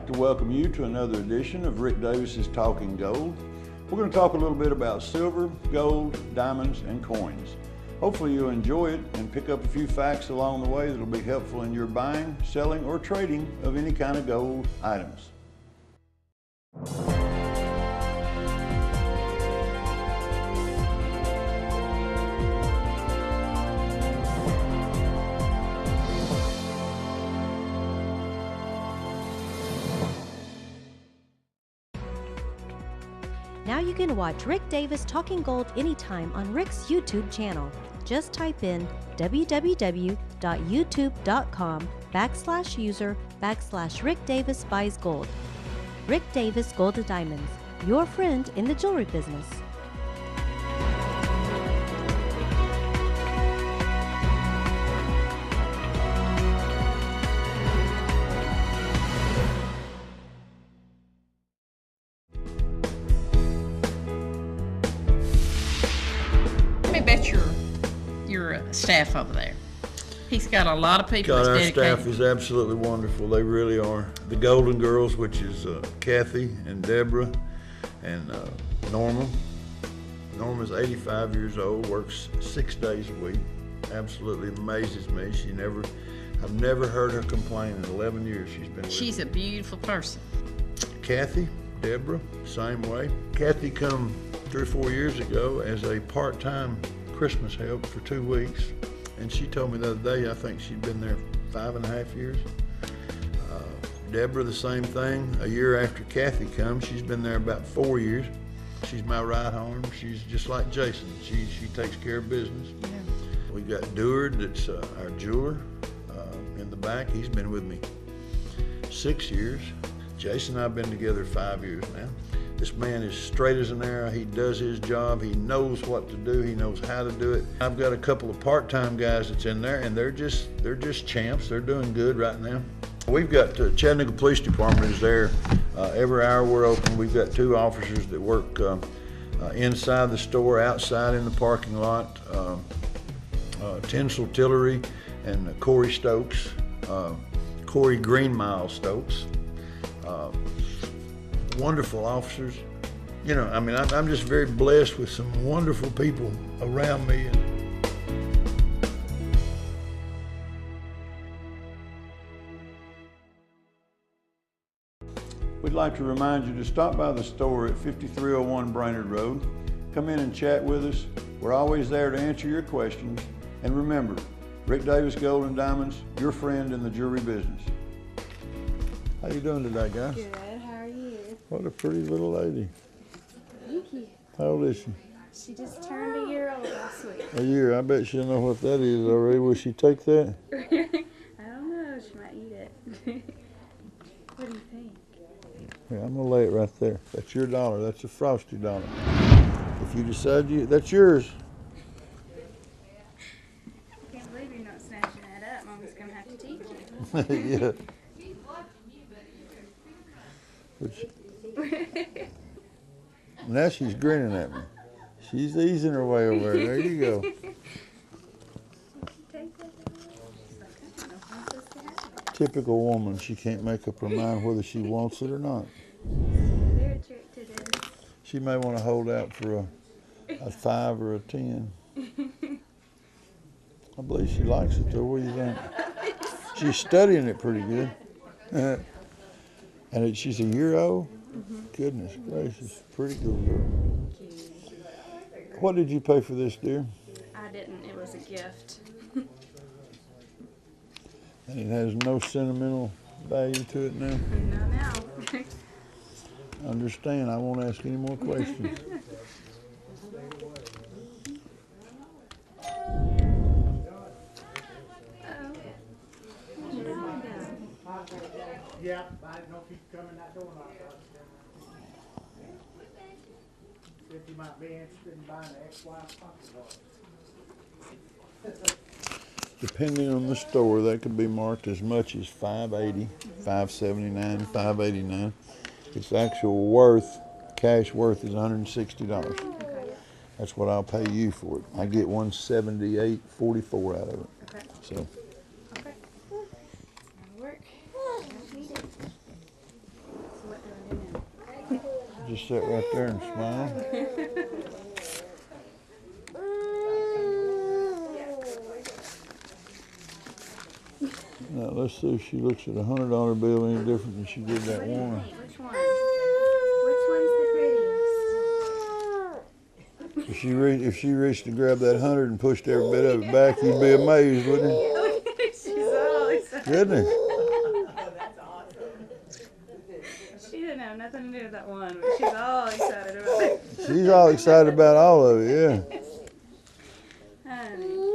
like to welcome you to another edition of Rick Davis's Talking Gold. We're going to talk a little bit about silver, gold, diamonds, and coins. Hopefully you'll enjoy it and pick up a few facts along the way that'll be helpful in your buying, selling, or trading of any kind of gold items. Now you can watch Rick Davis Talking Gold anytime on Rick's YouTube channel. Just type in www.youtube.com/user/Rick Davis Buys Gold. Rick Davis Gold and Diamonds, your friend in the jewelry business. Bet your staff over there. He's got a lot of people. God, our staff is absolutely wonderful. They really are. The Golden Girls, which is Kathy and Deborah and Norma. Norma's 85 years old, works 6 days a week. Absolutely amazes me. I've never heard her complain in 11 years she's been with She's me. a beautiful person. Kathy, Deborah, same way. Kathy come 3 or 4 years ago as a part-time Christmas help for 2 weeks, and she told me the other day I think she'd been there 5.5 years. Deborah, the same thing. A year after Kathy comes, she's been there about 4 years. She's my right arm. She's just like Jason. She takes care of business. Yeah. We've got Deward, that's our jeweler in the back. He's been with me 6 years. Jason and I have been together 5 years now. This man is straight as an arrow. He does his job. He knows what to do. He knows how to do it. I've got a couple of part-time guys that's in there, and they're just champs. They're doing good right now. We've got Chattanooga Police Department is there. Every hour we're open. We've got 2 officers that work inside the store, outside in the parking lot. Tinsel Tillery and Corey Stokes, Corey Greenmile Stokes. Wonderful officers. You know, I mean, I'm just very blessed with some wonderful people around me. We'd like to remind you to stop by the store at 5301 Brainerd Road. Come in and chat with us. We're always there to answer your questions. And remember, Rick Davis Gold and Diamonds, your friend in the jewelry business. How you doing today, guys? Good. What a pretty little lady. Thank you. How old is she? She just turned a year old last week. A year. I bet she'll know what that is already. Will she take that? I don't know. She might eat it. What do you think? Yeah, I'm going to lay it right there. That's your dollar. That's a Frosty dollar. If you decide that's yours. I can't believe you're not snatching that up. Mama's going to have to teach you. Yeah. Now she's grinning at me. She's easing her way over there. There you go. Typical woman. She can't make up her mind whether she wants it or not. She may want to hold out for a 5 or a 10. I believe she likes it though. What do you think? She's studying it pretty good. And she's a year old? Mm-hmm. Goodness gracious, pretty good girl. What did you pay for this, dear? I didn't. It was a gift. And it has no sentimental value to it now? Not now. Understand, I won't ask any more questions. Yeah, I don't know if he's coming that door or not. If you might be interested in buying an ex-wife's pocket watch. Depending on the store, that could be marked as much as $580, $579, $589. Its actual worth, cash worth, is $160. That's what I'll pay you for it. I get $178.44 out of it. Okay. So. Okay. That'll work. just sit right there and smile. Now let's see if she looks at a $100 bill any different than she did that one. Which one? Which one's the prettiest? If she reached to grab that 100 and pushed every bit of it back, you'd be amazed, wouldn't you? She's all excited. Goodness. She didn't have nothing to do with that one, but she's all excited about it. She's all excited about all of it, yeah. Honey.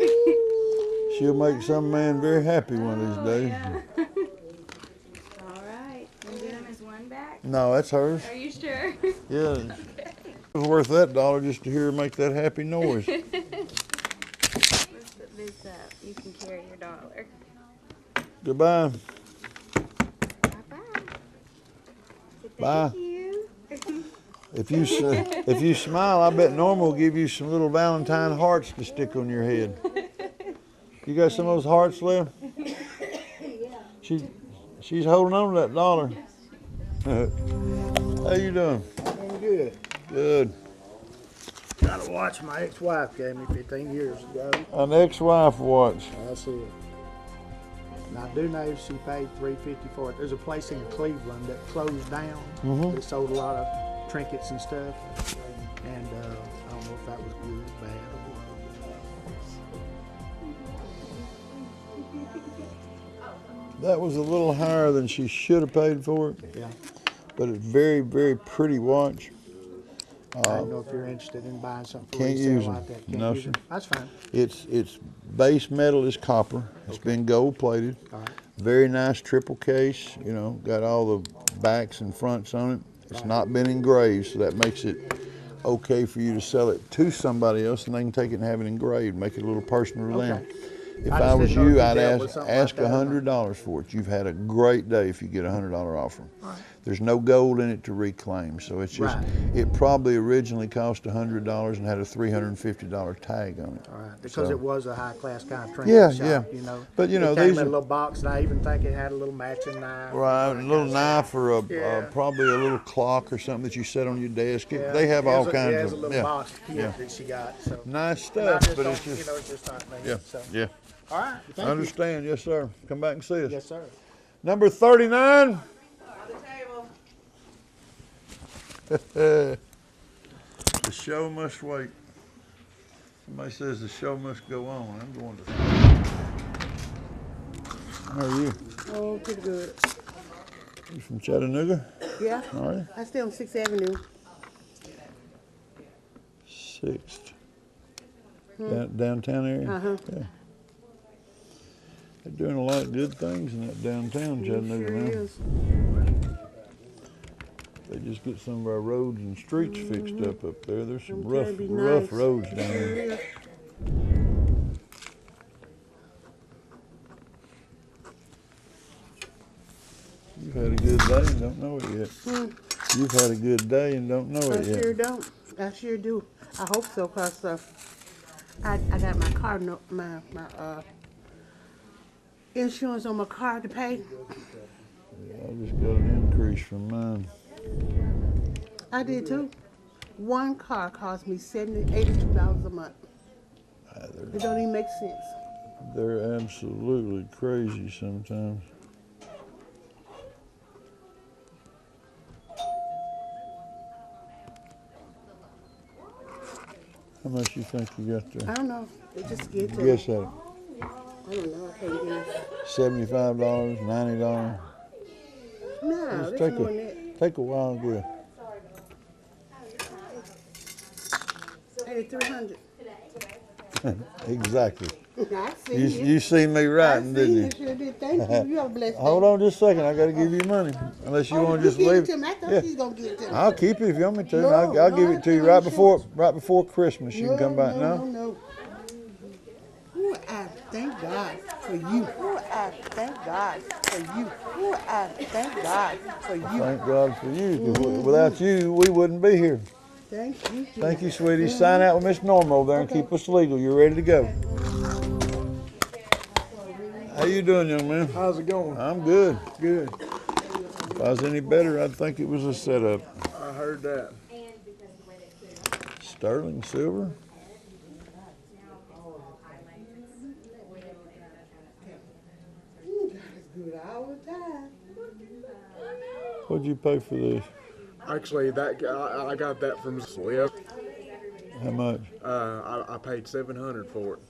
She'll make some man very happy one of these days. Yeah. All right. And get him his one back? No, that's hers. Are you sure? Yeah. It was worth that $1 just to hear her make that happy noise. Let's put this up. You can carry your dollar. Goodbye. Bye-bye. Bye. Thank you. If you smile, I bet Norma will give you some little Valentine hearts to stick on your head. You got some of those hearts left? She's holding on to that $1. How you doing? I'm good. Good. Got a watch my ex-wife gave me 15 years ago. An ex-wife watch. That's it. And I do know she paid $350 for it. There's a place in Cleveland that closed down. They sold a lot of trinkets and stuff. And I don't know if that was good or bad. That was a little higher than she should have paid for it. Yeah. But it's very, very pretty watch. I don't know if you're interested in buying something for Can't resale use like them. that. Can't No, use sir. them. That's fine. Its base metal is copper. It's been gold plated. All right. Very nice triple case. You know, got all the backs and fronts on it. It's not been engraved, so that makes it okay for you to sell it to somebody else, and they can take it and have it engraved, make it a little personal to them. If I I just was didn't know if you, you I'd dealt with something like ask that or not. $100 for it. You've had a great day if you get a $100 offer. There's no gold in it to reclaim, so it's just, Right. it probably originally cost $100 and had a $350 tag on it. All right, because So- it was a high-class kind of trinket Yeah, shop, yeah. you know. But, you know, it came these in a are- little box, and I even think it had a little matching knife. Right, a little knife or Yeah. probably a little clock or something that you set on your desk. Yeah, They have all kinds It has of a little box kit that she got. So. nice And I stuff, just but don't- it's just you know, it's just not me. yeah, So. yeah. All right, I thank you. understand, yes, sir. Come back and see us. Yes, sir. Number 39. The show must wait. Somebody says the show must go on. I'm going to. How are you? Oh, pretty good. You from Chattanooga? Yeah, All right. I stay on 6th Avenue. 6th. Downtown area? Uh-huh. Yeah. They're doing a lot of good things in that downtown Chattanooga Sure now. is. They just get some of our roads and streets fixed up there. There's some Them rough can be rough nice. roads down Sure there. is. You've had a good day and don't know it yet. You've had a good day and don't know I it yet. sure don't. I sure do. I hope so, cause I got my car my insurance on my car to pay. I just got an increase from mine. I did too. One car cost me $82 a month. It don't even make sense. They're absolutely crazy sometimes. How much you think you got I there? don't know. They just get to Guess at it. I don't know. I can't guess. $75, $90. No, Just that's take more than that. take a wild guess. 8,300. Exactly. I see You, it. you seen me I writing, see didn't you? it. Sure did. Thank you. You have a blessed day. Hold on just a second. I got to give you money. Unless you want to just give leave it to me. I thought Yeah. she's gonna give it to me. I'll keep it if you want me to. No, I'll no, give I it to you can't right before Christmas. You can come back no, now. No. Ooh, I thank God for you. Ooh, I thank God for you. Ooh, I thank God for you. Thank God for you. 'Cause without you, we wouldn't be here. Thank you. Jesus. Thank you, sweetie. Sign out with Miss Norma over there and keep us legal. You're ready to go. How you doing, young man? How's it going? I'm good. Good. If I was any better, I'd think it was a setup. I heard that. Sterling silver. Good all the time. What'd you pay for this? Actually, I got that from Slip. How much? I paid $700 for it.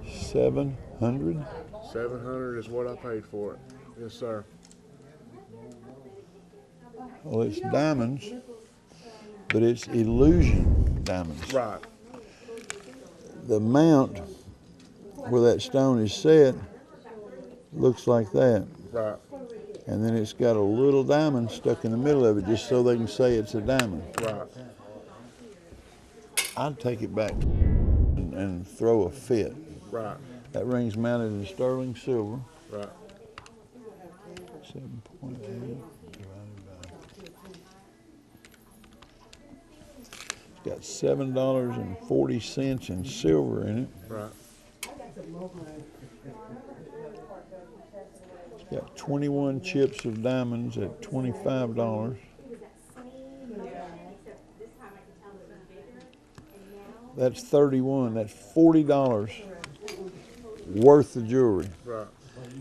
700. $700 is what I paid for it. Yes, sir. Well, it's diamonds, but it's illusion diamonds. Right. The mount where that stone is set looks like that. Right. And then it's got a little diamond stuck in the middle of it just so they can say it's a diamond. Right. I'd take it back and throw a fit. Right. That ring's mounted in sterling silver. Right. 7.8 divided by. It's got $7.40 in silver in it. Right. It's got 21 chips of diamonds at $25. That's 31. That's $40 worth of jewelry. Right.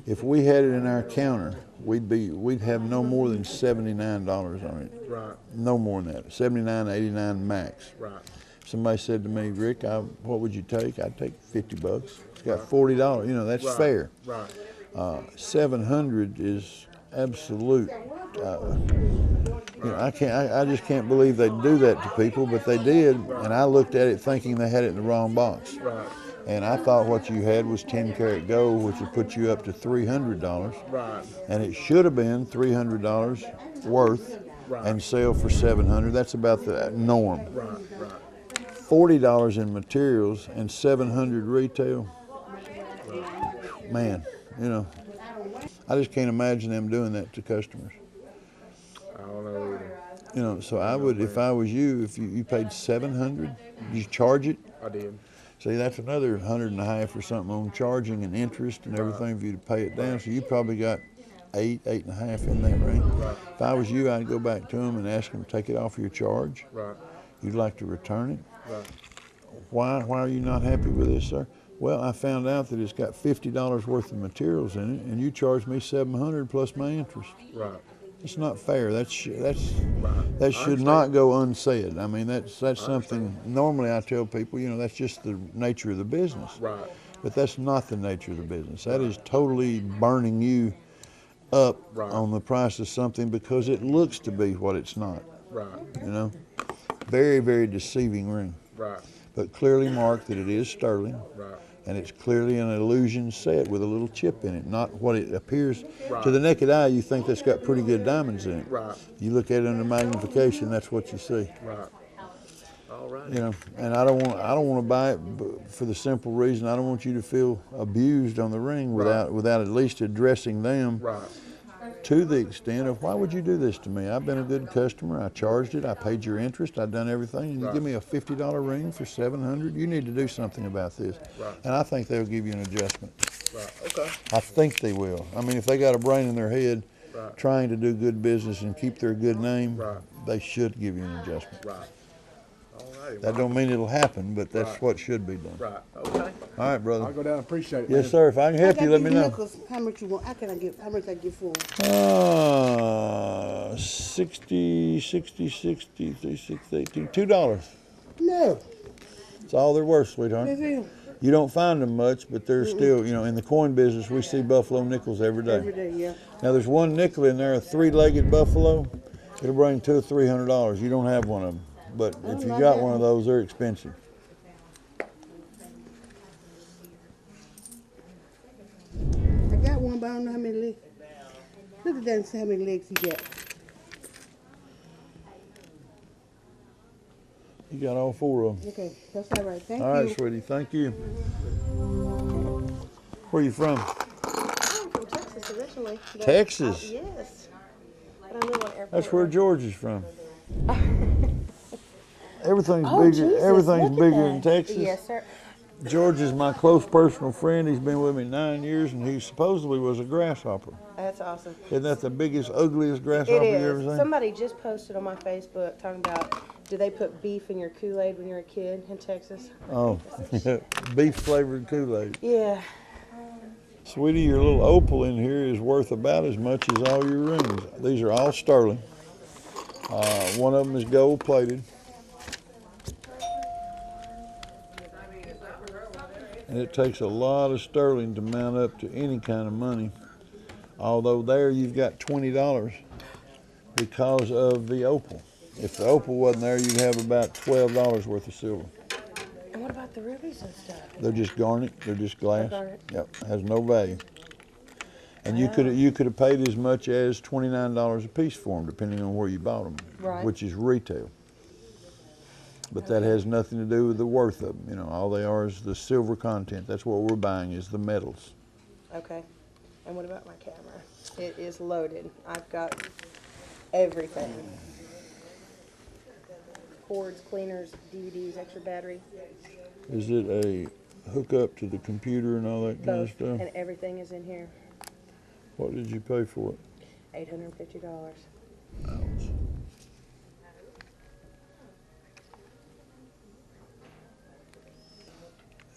If we had it in our counter, we'd have no more than $79 on it. Right. No more than that. 79, 89 max. Right. Somebody said to me, Rick, what would you take? I'd take $50. It's got $40. You know, that's Right. fair. Right. 700 is absolute. You know, I just can't believe they do that to people, but they did, and I looked at it thinking they had it in the wrong box. Right. And I thought what you had was 10 karat gold, which would put you up to $300. Right. And it should have been $300 worth Right. and sell for $700. That's about the norm. Right. Right. $40 in materials and $700 retail. Man, you know, I just can't imagine them doing that to customers. I don't know either. You know, so I would, if I was you, if you paid $700, you charge it. I did. See, that's another 150 or something on charging and interest and everything for you to pay it down. So you probably got 8.5 in that range. Right. If I was you, I'd go back to them and ask them to take it off your charge. Right. You'd like to return it. Right. Why are you not happy with this, sir? Well, I found out that it's got $50 worth of materials in it, and you charged me $700 plus my interest. Right. It's not fair. That Right. should not go unsaid. I mean, that's something. Normally, I tell people, you know, that's just the nature of the business. Right. But that's not the nature of the business. That is totally burning you up Right. on the price of something because it looks to be what it's not. Right. You know, very, very deceiving ring. Right. But clearly marked that it is sterling. Right. And it's clearly an illusion set with a little chip in it, not what it appears. Right. To the naked eye, you think that's got pretty good diamonds in it. Right. You look at it under magnification, that's what you see. Right. All right. You know, and I don't want to buy it for the simple reason I don't want you to feel abused on the ring without at least addressing them Right. to the extent of why would you do this to me? I've been a good customer. I charged it. I paid your interest. I've done everything, and you give me a $50 ring for $700. You need to do something about this. Right. And I think they'll give you an adjustment. Right. Okay. I think they will. I mean, if they got a brain in their head Right. trying to do good business and keep their good name, Right. they should give you an adjustment. Right. All righty. That don't mean it'll happen, but that's Right. what should be done. Right. Okay. All right, brother. I'll go down and appreciate it. Yes, man. sir. If I can help I you, got let me these know. knuckles. How much you want? How much I get for them? 60, $2. No. It's all they're worth, sweetheart. That's it. You don't find them much, but they're still, you know, in the coin business, we see buffalo nickels every day. Every day, yeah. Now, there's one nickel in there, a three-legged buffalo. It'll bring $200 or $300. You don't have one of them. But if you got one of those, they're expensive. I got one, but I don't know how many legs. Look at that and see how many legs he got. You got all four of them. Okay, that's all right. Thank All right, you. sweetie. Thank you. Where are you from? I'm from Texas originally. but Texas? yes. But I live on airport. That's where George is from. Everything's Oh, bigger. Jesus, Everything's look at bigger in that. Texas. Yes, sir. George is my close personal friend. He's been with me 9 years, and he supposedly was a grasshopper. That's awesome. Isn't that the biggest, ugliest grasshopper It you ever is. seen? Somebody just posted on my Facebook talking about, do they put beef in your Kool-Aid when you're a kid in Texas? Oh, beef flavored Kool-Aid. Yeah. Sweetie, your little opal in here is worth about as much as all your rings. These are all sterling. One of them is gold plated. And it takes a lot of sterling to mount up to any kind of money. Although there you've got $20 because of the opal. If the opal wasn't there, you'd have about $12 worth of silver. And what about the rubies and stuff? They're just garnet. They're just glass. Garnet. Yep, has no value. And you could have paid as much as $29 a piece for them, depending on where you bought them, Right. which is retail. But that has nothing to do with the worth of them. You know, all they are is the silver content. That's what we're buying, is the metals. Okay. And what about my camera? It is loaded. I've got everything. Cords, cleaners, DVDs, extra battery. Is it a hookup to the computer and all that kind of Both. stuff? And everything is in here. What did you pay for it? $850. Ouch.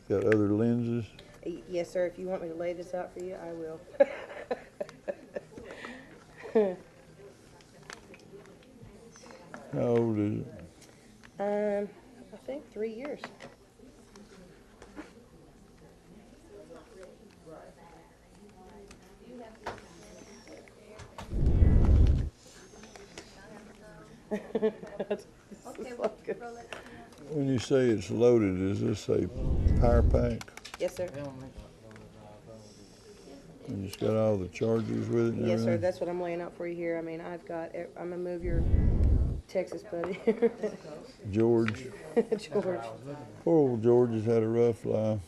Got other lenses? Yes, sir. If you want me to lay this out for you, I will. How old is it? I think 3 years. When you say it's loaded, is this a power pack? Yes, sir. And it's got all the chargers with it and Yes, sir. everything? That's what I'm laying out for you here. I mean, I'm gonna move your Texas buddy, George. George. Poor old George has had a rough life.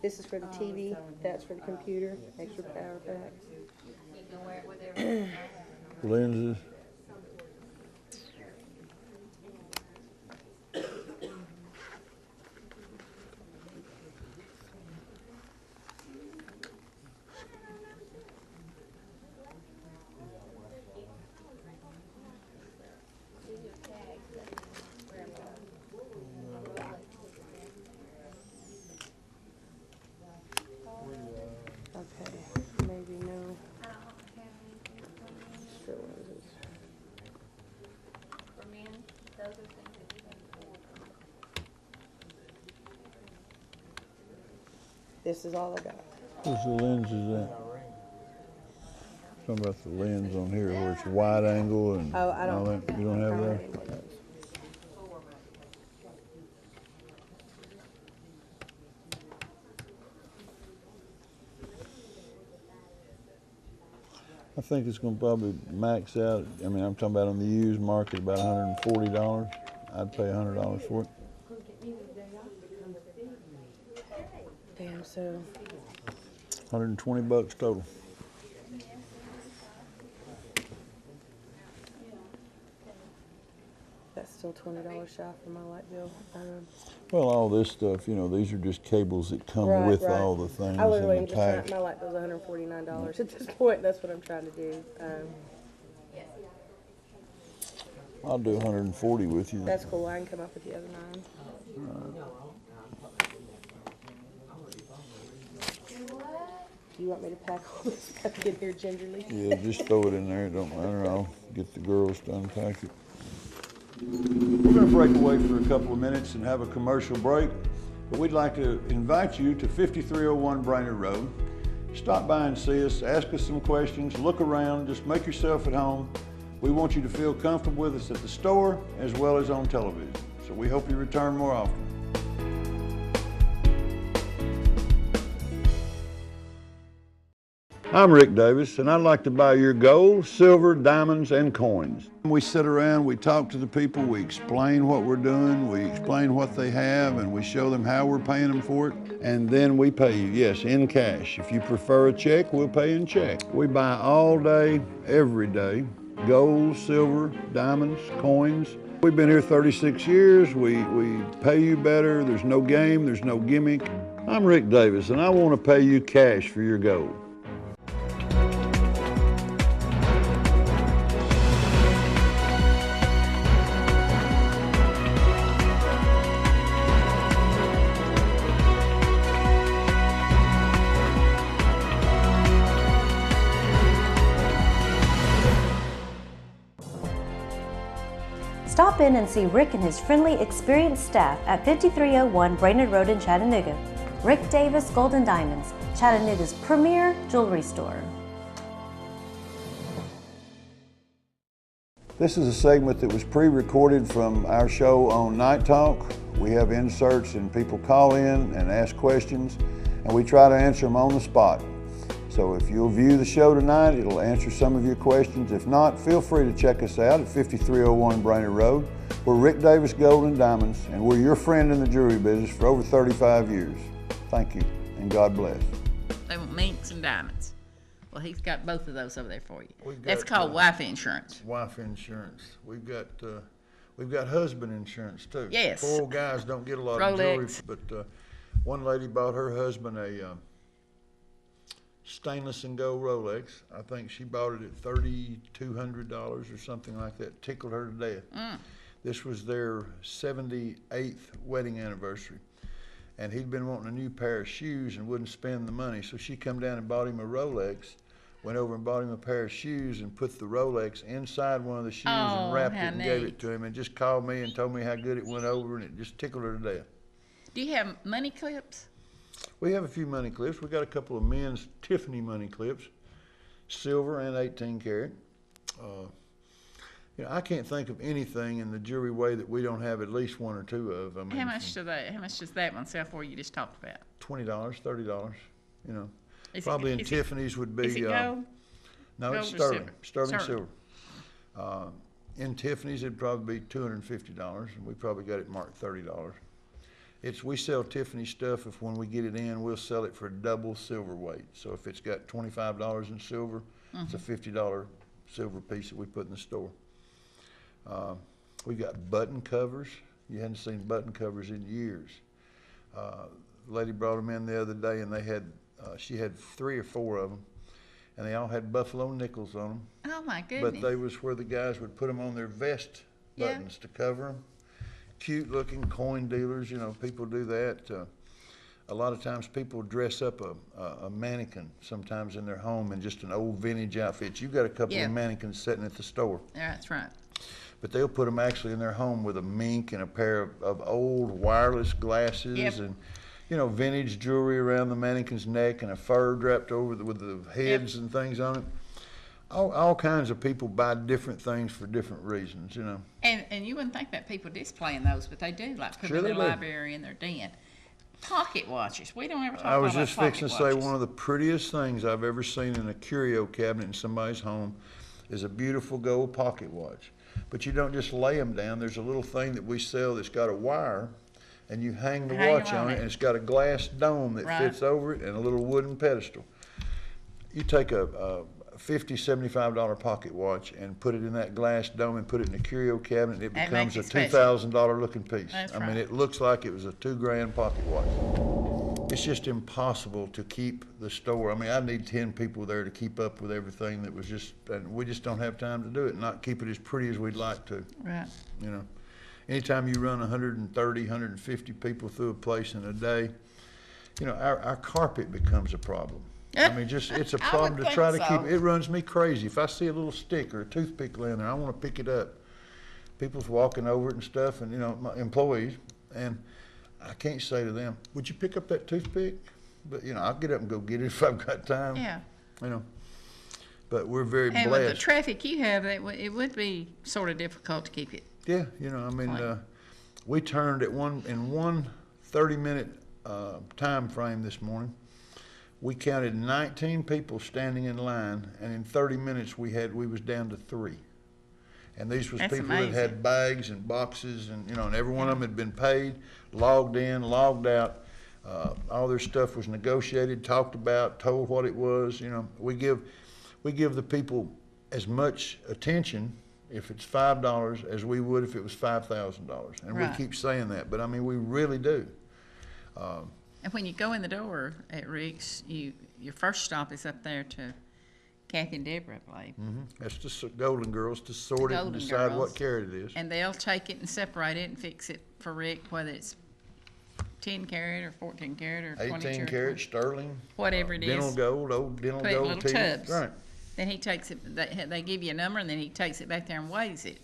This is for the TV. That's for the computer. Extra power pack. Lenses. Okay, maybe no. Extra lenses. This is all I got. What's the lens is that? Talking about the lens on here where it's wide angle and Oh, I all don't. that. You don't have that? any more of those. I think it's going to probably max out. I mean, I'm talking about on the used market, about $140. I'd pay $100 for it. Damn, so 120 bucks total. that's still $20 shy for my light bill. Well, all this stuff, you know, these are just cables that come Right, with right. all the things I literally in am the just trying, pack. my light bill's $149 at this point. That's what I'm trying to do. I'll do 140 with you. That's cool. I can come up with the other 9. Do you want me to pack all this back in here gingerly? Yeah, just throw it in there. It don't matter. I'll get the girls to unpack it. We're going to break away for a couple of minutes and have a commercial break, but we'd like to invite you to 5301 Brainerd Road. Stop by and see us, ask us some questions, look around, just make yourself at home. We want you to feel comfortable with us at the store as well as on television. So we hope you return more often. I'm Rick Davis, and I'd like to buy your gold, silver, diamonds, and coins. We sit around, we talk to the people, we explain what we're doing, we explain what they have, and we show them how we're paying them for it, and then we pay you, yes, in cash. If you prefer a check, we'll pay in check. We buy all day, every day, gold, silver, diamonds, coins. We've been here 36 years. We pay you better. There's no game. There's no gimmick. I'm Rick Davis, and I want to pay you cash for your gold. Stop in and see Rick and his friendly, experienced staff at 5301 Brainerd Road in Chattanooga. Rick Davis Gold and Diamonds, Chattanooga's premier jewelry store. This is a segment that was pre-recorded from our show on Night Talk. We have inserts and people call in and ask questions, and we try to answer them on the spot. So if you'll view the show tonight, it'll answer some of your questions. If not, feel free to check us out at 5301 Brainerd Road. We're Rick Davis Gold and Diamonds, and we're your friend in the jewelry business for over 35 years. Thank you, and God bless. They want minks and diamonds. Well, he's got both of those over there for you. That's got, called wife insurance. Wife insurance. We've got husband insurance too. Yes. Poor old guys don't get a lot of jewelry, but one lady bought her husband a stainless and gold Rolex. I think she bought it at $3,200 or something like that. Tickled her to death. This was their 78th wedding anniversary, and he'd been wanting a new pair of shoes and wouldn't spend the money. So she come down and bought him a Rolex, went over and bought him a pair of shoes and put the Rolex inside one of the shoes and wrapped it and gave it to him, and just called me and told me how good it went over, and it just tickled her to death. Do you have money clips? We have a few money clips. We got a couple of men's Tiffany money clips, silver and 18 karat. I can't think of anything in the jewelry way that we don't have at least one or two of. I mean, How much does that one sell for? You just talked about $20, $30. Probably in Tiffany's would be. Is it gold? No, gold it's sterling. Sterling Silver. In Tiffany's, it'd probably be $250, and we probably got it marked $30. We sell Tiffany stuff. If when we get it in, we'll sell it for double silver weight. So if it's got $25 in silver, it's a $50 silver piece that we put in the store. We got button covers. You hadn't seen button covers in years. The lady brought them in the other day, and she had 3 or 4 of them, and they all had buffalo nickels on them. Oh my goodness! But they was where the guys would put them on their vest buttons to cover them. Cute looking coin dealers, people do that. A lot of times people dress up a mannequin sometimes in their home in just an old vintage outfit. You've got a couple of mannequins sitting at the store. Yeah, that's right. But they'll put them actually in their home with a mink and a pair of old wireless glasses and, vintage jewelry around the mannequin's neck and a fur draped over with the heads and things on it. All kinds of people buy different things for different reasons, And you wouldn't think that people displaying those, but they do, like put them in their library in their den. Pocket watches. We don't ever talk about I pocket watches. was just fixing to say one of the prettiest things I've ever seen in a curio cabinet in somebody's home is a beautiful gold pocket watch. But you don't just lay them down. There's a little thing that we sell that's got a wire, and you hang the watch on it, and it's got a glass dome that fits over it and a little wooden pedestal. You take a $50, $75 pocket watch and put it in that glass dome and put it in a curio cabinet, it becomes a $2,000 looking piece. I mean, it looks like it was a $2,000 pocket watch. It's just impossible to keep the store. I mean, I need 10 people there to keep up with everything that was and we just don't have time to do it, not keep it as pretty as we'd like to. Right. Anytime you run 130, 150 people through a place in a day, our carpet becomes a problem. I mean, it's a problem to try to keep. It runs me crazy. If I see a little stick or a toothpick laying there, I want to pick it up. People's walking over it and stuff, and my employees, and I can't say to them, "Would you pick up that toothpick?" But I'll get up and go get it if I've got time. Yeah. But we're very blessed. And with the traffic you have, it would be sort of difficult to keep it. Yeah, we turned in one 30-minute time frame this morning. We counted 19 people standing in line, and in 30 minutes we was down to 3. And these was people that had bags and boxes, and and every one of them had been paid, logged in, logged out. All their stuff was negotiated, talked about, told what it was. We give the people as much attention if it's $5 as we would if it was $5,000. And Right. we keep saying that, but I mean, we really do. And when you go in the door at Rick's, your first stop is up there to Kathy and Deborah, I believe. That's the Golden Girls to sort it and Golden decide Girls. what carat it is. And they'll take it and separate it and fix it for Rick, whether it's 10 carat or 14 carat or 22 18 or karat sterling, whatever it dental is. gold, old dental Put it in gold little teeth. tubs. Right. Then he takes it, they give you a number, and then he takes it back there and weighs it.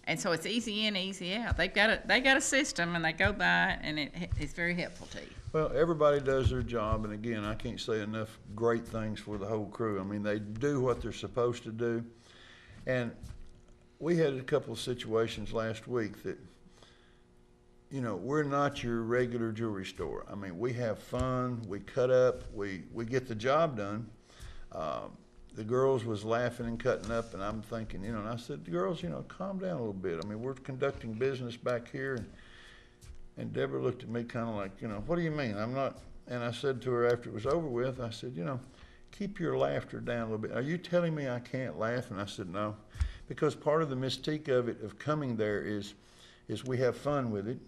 And so it's easy in, easy out. They got a system, and they go by it, and it's very helpful to you. Well, everybody does their job, and again, I can't say enough great things for the whole crew. I mean, they do what they're supposed to do. And we had a couple of situations last week that, you know, we're not your regular jewelry store. I mean, we have fun, we cut up, we get the job done. The girls was laughing and cutting up, and I'm thinking, you know, and I said, girls, you know, calm down a little bit. I mean, we're conducting business back here, and Deborah looked at me kind of like, you know, what do you mean? I'm not, and I said to her after it was over with, I said, you know, keep your laughter down a little bit. Are you telling me I can't laugh? And I said, no, because part of the mystique of it, of coming there is we have fun with it.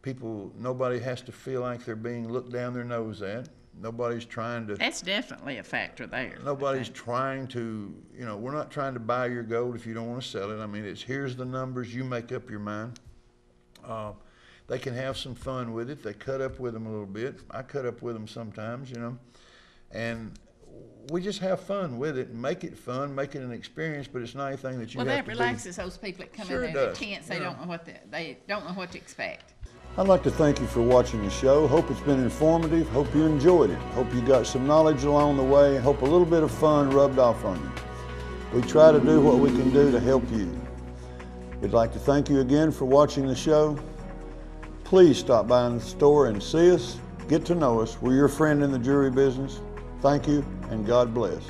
People, nobody has to feel like they're being looked down their nose at. Nobody's trying to. That's definitely a factor there. Nobody's trying to, you know, we're not trying to buy your gold if you don't want to sell it. I mean, it's here's the numbers, you make up your mind. They can have some fun with it. They cut up with them a little bit. I cut up with them sometimes, you know, and we just have fun with it and make it fun, make it an experience, but it's not anything that you have to Well, that relaxes those people that come Sure in it there does. tense. They Yeah. don't know what to expect. I'd like to thank you for watching the show. Hope it's been informative. Hope you enjoyed it. Hope you got some knowledge along the way. Hope a little bit of fun rubbed off on you. We try to do what we can do to help you. We'd like to thank you again for watching the show. Please stop by in the store and see us. Get to know us. We're your friend in the jewelry business. Thank you, and God bless.